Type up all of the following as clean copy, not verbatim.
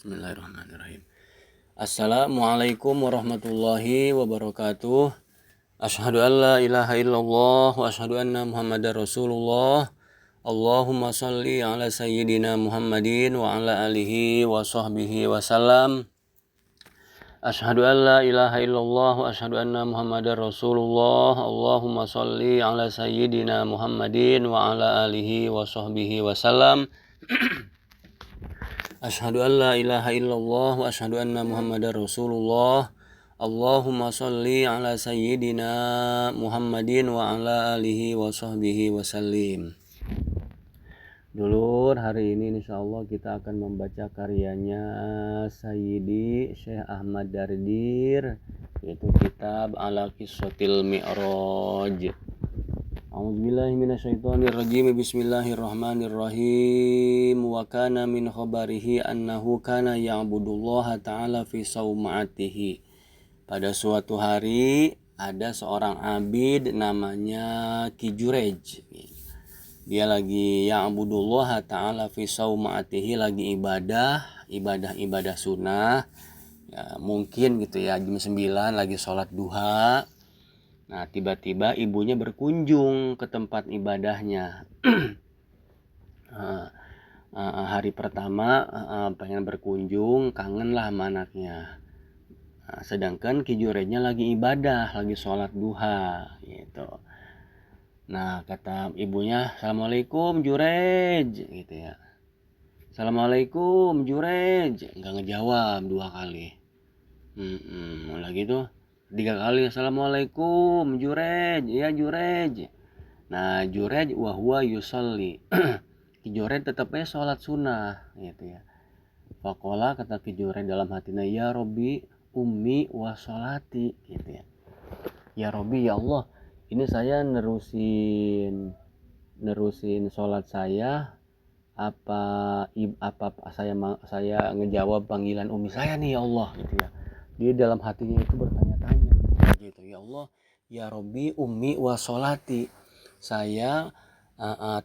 Bismillahirrahmanirrahim. Assalamualaikum warahmatullahi wabarakatuh. Asyhadu an la ilaha illallah wa asyhadu anna Muhammadar Rasulullah. Allahumma shalli ala sayyidina Muhammadin wa ala alihi wa sahbihi wasallam. Asyhadu an la ilaha illallah wa asyhadu anna Muhammadar Rasulullah. Allahumma shalli ala sayyidina Muhammadin wa ala alihi wa sahbihi wasallam. Asyhadu an la ilaha illallah wa asyhadu anna Muhammadar Rasulullah. Allahumma shalli ala sayyidina Muhammadin wa ala alihi wa sahbihi wasallim. Dulur, hari ini insyaallah kita akan membaca karyanya Sayyidi Syekh Ahmad Dardir, yaitu kitab Ala Qissatil Mi'raj. A'udzubillahi minasyaitonirrajim. Bismillahirrahmanirrahim. Wa kana min khabarihi annahu kana ya'budullaha ta'ala fi sauma'atihi. Pada suatu hari ada seorang abid namanya Ki Jurej. Dia lagi ya'budullaha ta'ala fi sauma'atihi, lagi ibadah sunnah. Ya, mungkin gitu ya, jam 9 lagi sholat duha. Nah, tiba-tiba ibunya berkunjung ke tempat ibadahnya. Hari pertama pengen berkunjung, kangen lah sama anaknya. Sedangkan Ki Jurejnya lagi ibadah, lagi sholat duha gitu. Nah, kata ibunya, "Assalamualaikum Jurej," gitu ya. "Assalamualaikum Jurej." Enggak ngejawab 2 kali. Lagi tuh 3 kali, "Assalamualaikum Jurej." "Iya Jurej." Nah, Jurej wahwa yusolli. Ki Jurej tetapnya sholat sunnah gitu ya. Faqala, kata Ki Jurej dalam hatinya, "Ya Robbi ummi wa sholati," gitu ya. "Ya Robbi, ya Allah, ini saya nerusin sholat saya, apa saya ngejawab panggilan umi saya nih ya Allah," gitu ya. Dia dalam hatinya itu bertanya-tanya gitu, "Ya Allah, ya Robbi ummi wa sholati, saya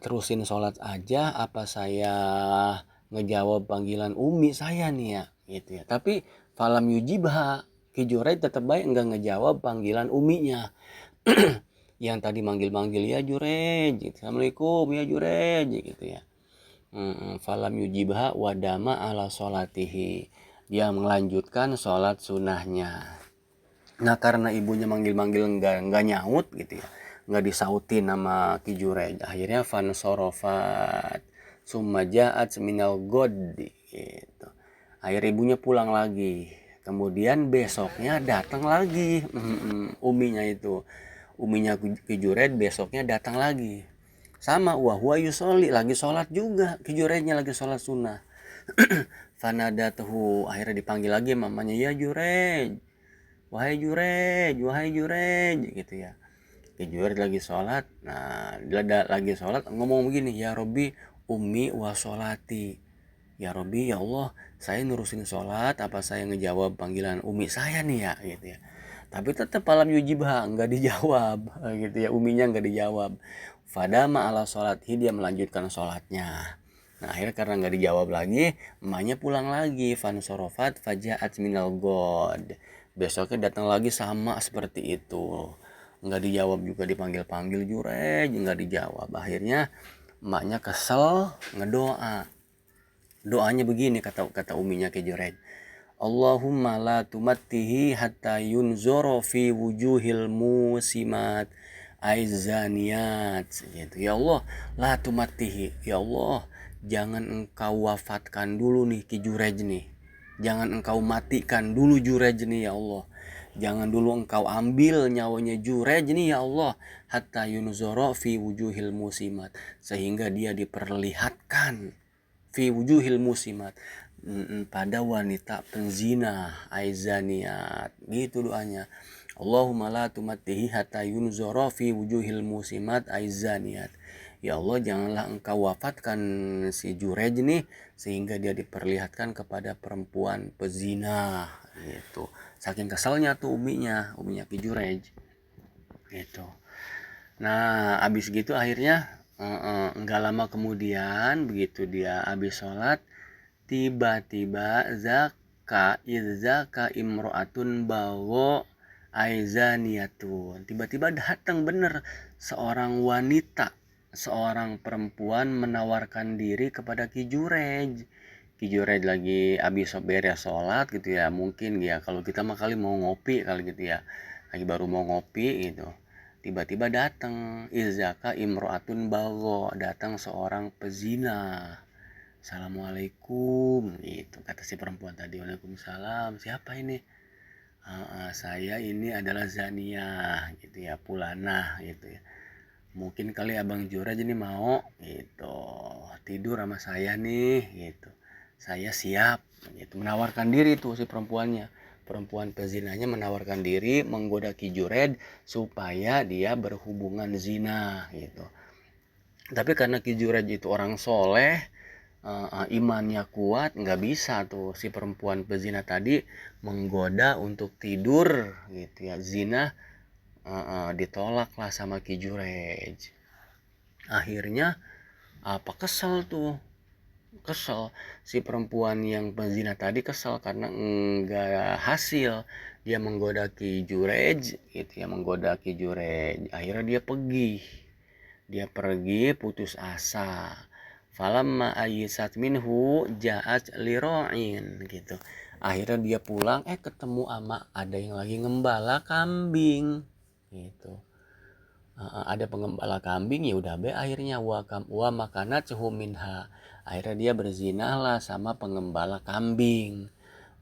terusin sholat aja apa saya ngejawab panggilan umi saya nih ya," gitu ya. Tapi falam yujibha, Ki Jurej tetap baik enggak ngejawab panggilan uminya. Yang tadi manggil-manggil, "Ya Jurej," gitu. "Assalamualaikum ya Jurej," gitu ya. Falam yujibha wadama ala sholatihi, dia melanjutkan sholat sunnahnya. Nah, karena ibunya manggil-manggil enggak nyaut gitu ya, enggak disautin nama Ki Jurej, akhirnya fansorofat summa ja'at minal goddi gitu. Akhirnya ibunya pulang lagi, kemudian besoknya datang lagi uminya Ki Jurej besoknya datang lagi, sama wahwa yusolli, lagi sholat juga, Ki Jurejnya lagi sholat sunnah. Fanadatuhu, akhirnya dipanggil lagi mamanya, "Ya Jurej, wahai Jurej," gitu ya. Ki Jurej lagi sholat. Nah, dia lagi sholat ngomong begini, "Ya Robbi ummi wa sholati." "Ya Robbi, ya Allah, saya nurusin sholat apa saya ngejawab panggilan umi saya nih ya," gitu ya. Tapi tetap alam yujibha, enggak dijawab gitu ya, uminya enggak dijawab. Fadama ala sholati, dia melanjutkan sholatnya. Nah, akhirnya karena enggak dijawab lagi, emaknya pulang lagi, fansorofat faja'at minal god. Besoknya datang lagi sama seperti itu, enggak dijawab juga, dipanggil-panggil Jurej enggak dijawab. Akhirnya emaknya kesel, ngedoa. Doanya begini, kata uminya Ki Jurej, "Allahumma la tumattihi hatta yunzoro fi wujuhil musimat aizaniyat," gitu. "Ya Allah, la tumattihi, ya Allah, jangan engkau wafatkan dulu nih Ki Jurej nih. Jangan engkau matikan dulu Jurej nih ya Allah. Jangan dulu engkau ambil nyawanya Jurej nih ya Allah, hatta yunzoro fi wujuhil musimat, sehingga dia diperlihatkan fi wujuhil musimat, pada wanita penzina aizaniyat," gitu doanya. Allahumma la tumattihi hatta yunzara fi wujuhil musimat aizaniyat. Ya Allah, janganlah engkau wafatkan si Jurej nih sehingga dia diperlihatkan kepada perempuan pezina gitu. Saking keselnya tuh uminya Ki Jurej gitu. Nah, abis gitu akhirnya enggak lama kemudian begitu dia habis sholat, tiba-tiba idzaka imro'atun bawo aizaniyatun, tiba-tiba datang bener seorang wanita, seorang perempuan menawarkan diri kepada Ki Jurej. Ki Jurej lagi habis beres sholat gitu ya, mungkin ya kalau kita mah kali mau ngopi kali gitu ya, lagi baru mau ngopi gitu, tiba-tiba datang izaka imro'atun bago, datang seorang pezina. Assalamualaikum gitu kata si perempuan tadi. Waalaikumsalam, siapa ini? Saya ini adalah Zaniyah gitu ya, Pulanah gitu ya. Mungkin kali Abang Jura jadi mau gitu tidur sama saya nih gitu. Saya siap gitu, menawarkan diri tuh si perempuannya. Perempuan pezinanya menawarkan diri menggoda Ki Jured supaya dia berhubungan zina gitu. Tapi karena Ki Jured itu orang soleh, imannya kuat, nggak bisa tuh si perempuan pezina tadi menggoda untuk tidur gitu ya, zina. Ditolak lah sama Ki Jurej. Akhirnya kesel si perempuan yang pezina tadi, kesel karena enggak hasil dia menggoda Ki Jurej gitu ya, menggoda Ki Jurej. Akhirnya dia pergi putus asa. Falamma ayyisat minhu ja'at liro'in gitu. Akhirnya dia pulang, ketemu ama ada yang lagi ngembala kambing gitu. Ada pengembala kambing, ya udah be akhirnya wa makanat minha. Akhirnya dia berzina lah sama pengembala kambing.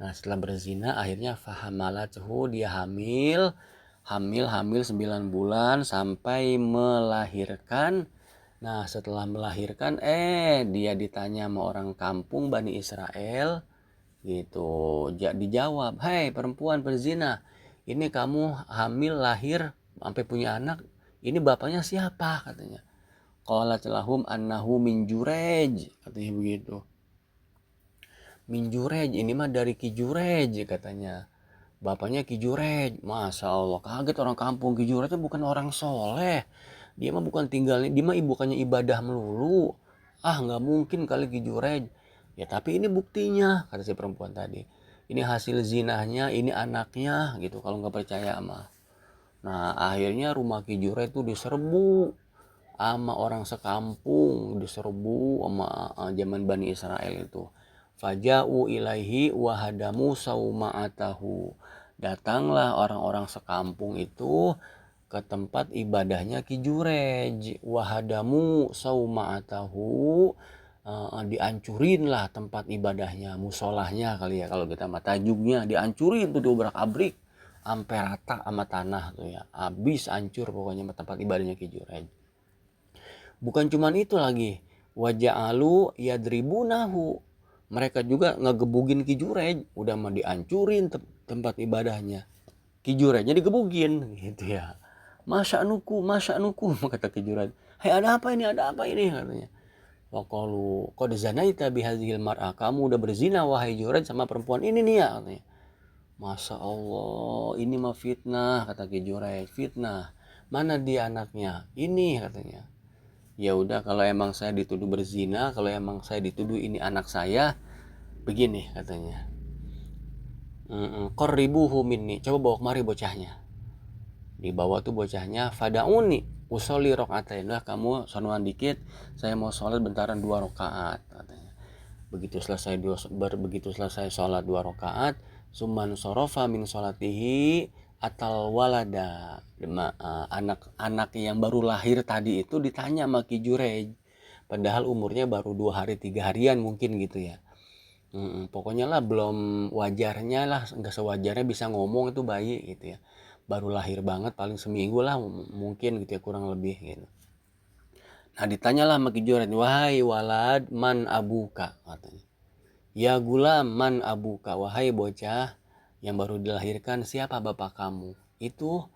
Nah setelah berzina akhirnya fahamalathu, dia hamil 9 bulan sampai melahirkan. Nah setelah melahirkan dia ditanya sama orang kampung Bani Israel gitu. Dijawab, "Hai perempuan berzina, ini kamu hamil lahir sampai punya anak, ini bapaknya siapa?" katanya. Qalat lahum annahu min Jurej, katanya begitu. Min Jurej, ini mah dari Ki Jurej katanya. Bapaknya Ki Jurej. Masya Allah, kaget orang kampung. Ki Jurej itu bukan orang soleh. Dia mah bukan tinggalnya, dia mah bukannya ibadah melulu. Nggak mungkin kali Ki Jurej. Ya tapi ini buktinya, kata si perempuan tadi. Ini hasil zinahnya, ini anaknya gitu, kalau nggak percaya mah. Nah akhirnya rumah Ki Jurej itu diserbu sama orang sekampung, diserbu sama zaman Bani Israel itu. Faja'u ilaihi wahadamu sauma'atahu. Datanglah orang-orang sekampung itu ke tempat ibadahnya Ki Jurej. Wahadamu sauma'atahu, dihancurin lah tempat ibadahnya, musolahnya kali ya kalau kita mah tajuknya, dihancurin tuh diobrak-abrik sampai rata sama tanah tuh ya, habis hancur pokoknya tempat ibadahnya Ki Jurej. Bukan cuman itu lagi, waja'alu yadribunahu, mereka juga ngegebugin Ki Jurej. Udah mah dihancurin tempat ibadahnya, Ki Jurejnya digebugin gitu ya. Masa nuku kata Ki Jurej. Hei ada apa ini katanya. Waqalu qad zanaita bihadzihil mar'ah, kamu udah berzina wahai Jurej sama perempuan ini nih ya katanya. Masya Allah, ini mah fitnah kata Ki Jurej, fitnah. Mana dia anaknya? Ini katanya. Ya udah, kalau emang saya dituduh berzina, kalau emang saya dituduh ini anak saya, begini katanya. Qarribuhu minni, coba bawa kemari bocahnya. Dibawa tuh bocahnya, fadauni usolli rokaatain, lah kamu sonoan dikit, saya mau sholat bentaran 2 rakaat katanya. Begitu selesai sholat 2 rakaat, summan sorofa min sholatihi atal walada. Anak-anak yang baru lahir tadi itu ditanya sama Ki Jurej, padahal umurnya baru 2 hari 3 harian mungkin gitu ya. Pokoknya lah belum wajarnya lah, nggak sewajarnya bisa ngomong itu bayi gitu ya, baru lahir banget, paling seminggu lah mungkin gitu ya, kurang lebih gitu. Nah ditanyalah sama Ki Jurej, wahai walad man abuka katanya. Ya gulam man abuka, wahai bocah yang baru dilahirkan, siapa bapak kamu? Itu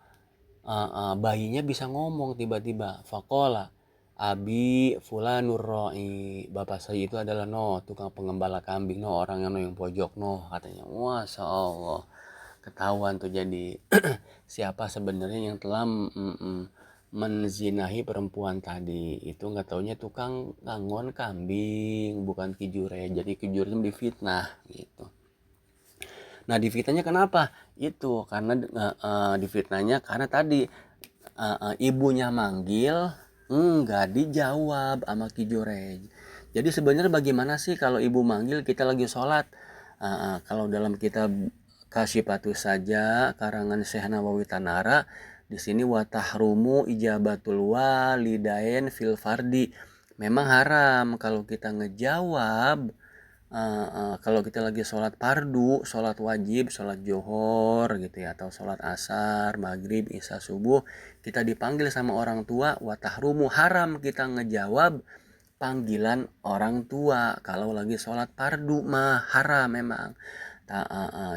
bayinya bisa ngomong tiba-tiba. Faqala abi fulanur ra'i, bapak saya itu adalah tukang pengembala kambing, orang yang pojok katanya. Masya Allah, ketahuan tuh jadi siapa sebenarnya yang telah menzinahi perempuan tadi. Itu nggak taunya tukang ngangon kambing, bukan kijure. Jadi kijure itu difitnah gitu. Nah difitnahnya kenapa? Itu karena difitnahnya karena tadi ibunya manggil nggak dijawab sama kijure. Jadi sebenarnya bagaimana sih kalau ibu manggil kita lagi sholat? Kalau dalam kitab Kasyifatus Saja karangan Syekh Nawawi Tanara, di sini watahrumu ijabatul walidain fil fardi. Memang haram kalau kita ngejawab kalau kita lagi sholat fardu, sholat wajib, sholat johor gitu ya, atau sholat asar, maghrib, isya, subuh, kita dipanggil sama orang tua, watahrumu haram kita ngejawab panggilan orang tua. Kalau lagi sholat fardu mah haram memang.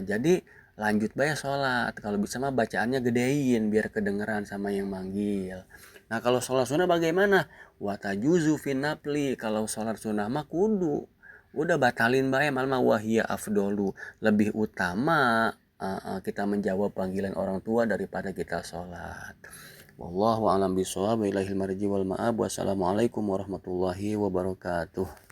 Jadi lanjut bae sholat. Kalau bisa mah bacaannya gedein biar kedengeran sama yang manggil. Nah kalau sholat sunnah bagaimana? Watajuzu finapli. Kalau sholat sunnah mah kudu udah batalin bae malah wahia afdolu, lebih utama kita menjawab panggilan orang tua daripada kita sholat. Wallahu a'lam bishawab. Ilahil marji wal ma'ab. Wassalamualaikum warahmatullahi wabarakatuh.